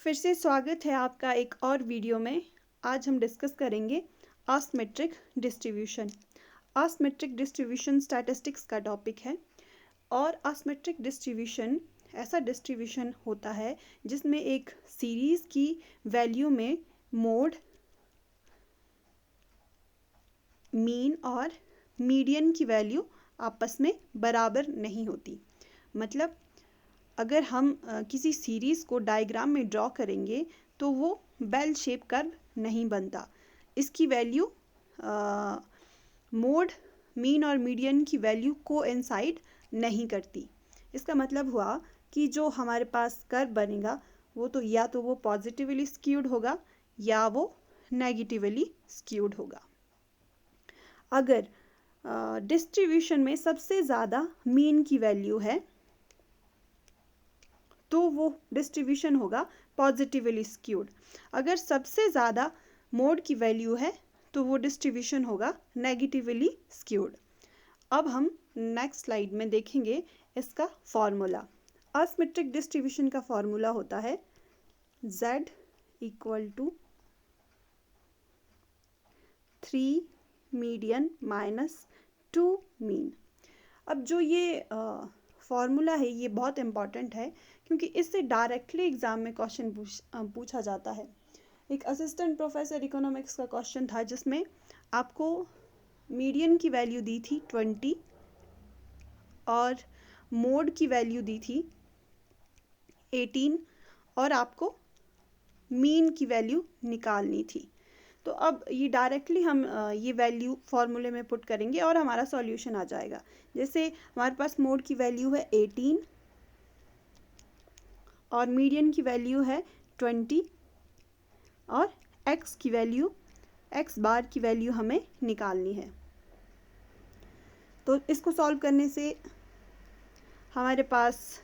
फिर से स्वागत है आपका एक और वीडियो में। आज हम डिस्कस करेंगे asymmetric distribution. Asymmetric distribution statistics का टॉपिक है और असिमेट्रिक डिस्ट्रीब्यूशन ऐसा डिस्ट्रीब्यूशन होता है जिसमें एक सीरीज़ की वैल्यू में मोड, मीन और मीडियन की वैल्यू आपस में बराबर नहीं होती। मतलब अगर हम किसी सीरीज़ को डायग्राम में ड्रॉ करेंगे तो वो बेल शेप कर्व नहीं बनता। इसकी वैल्यू मोड, मीन और मीडियन की वैल्यू कोइंसाइड नहीं करती। इसका मतलब हुआ कि जो हमारे पास कर्व बनेगा वो तो या तो वो पॉजिटिवली स्क्यूड होगा या वो नेगेटिवली स्क्यूड होगा। अगर डिस्ट्रीब्यूशन में सबसे ज़्यादा मीन की वैल्यू है तो वो डिस्ट्रीब्यूशन होगा पॉजिटिवली स्क्यूड। अगर सबसे ज़्यादा मोड की वैल्यू है तो वो डिस्ट्रीब्यूशन होगा नेगेटिवली स्क्यूड। अब हम नेक्स्ट स्लाइड में देखेंगे इसका फॉर्मूला। असिमेट्रिक डिस्ट्रीब्यूशन का फॉर्मूला होता है Z equal to 3 median minus 2 mean. अब जो ये फॉर्मूला है ये बहुत इम्पॉर्टेंट है क्योंकि इससे डायरेक्टली एग्ज़ाम में क्वेश्चन पूछा जाता है। एक असिस्टेंट प्रोफेसर इकोनॉमिक्स का क्वेश्चन था जिसमें आपको मीडियन की वैल्यू दी थी 20 और मोड की वैल्यू दी थी 18 और आपको मीन की वैल्यू निकालनी थी। तो अब ये डायरेक्टली हम ये वैल्यू फॉर्मूले में पुट करेंगे और हमारा सॉल्यूशन आ जाएगा। जैसे हमारे पास मोड की वैल्यू है 18 और मीडियन की वैल्यू है 20 और x की वैल्यू, x बार की वैल्यू हमें निकालनी है। तो इसको सॉल्व करने से हमारे पास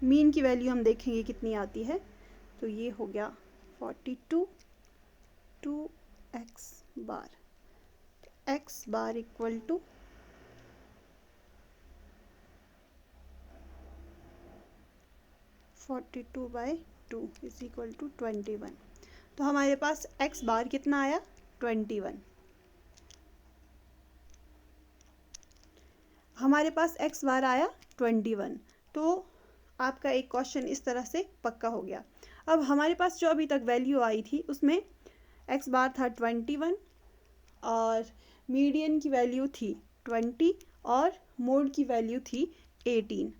मीन की वैल्यू हम देखेंगे कितनी आती है। तो ये हो गया 42 2x bar. x bar equal to 42/2 is equal to 21। तो हमारे पास x बार कितना आया 21। हमारे पास x बार आया 21। तो आपका एक क्वेश्चन इस तरह से पक्का हो गया। अब हमारे पास जो अभी तक वैल्यू आई थी उसमें x बार था 21 और मीडियन की वैल्यू थी 20 और मोड की वैल्यू थी 18।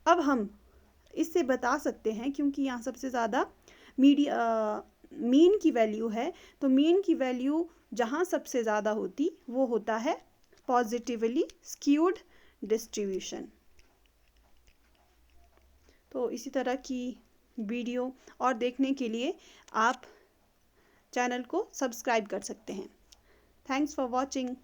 अब हम इससे बता सकते हैं क्योंकि यहाँ सबसे ज़्यादा मीन की वैल्यू है तो मीन की वैल्यू जहाँ सबसे ज़्यादा होती वो होता है पॉजिटिवली स्क्यूड डिस्ट्रीब्यूशन। तो इसी तरह की वीडियो और देखने के लिए आप चैनल को सब्सक्राइब कर सकते हैं। Thanks for watching.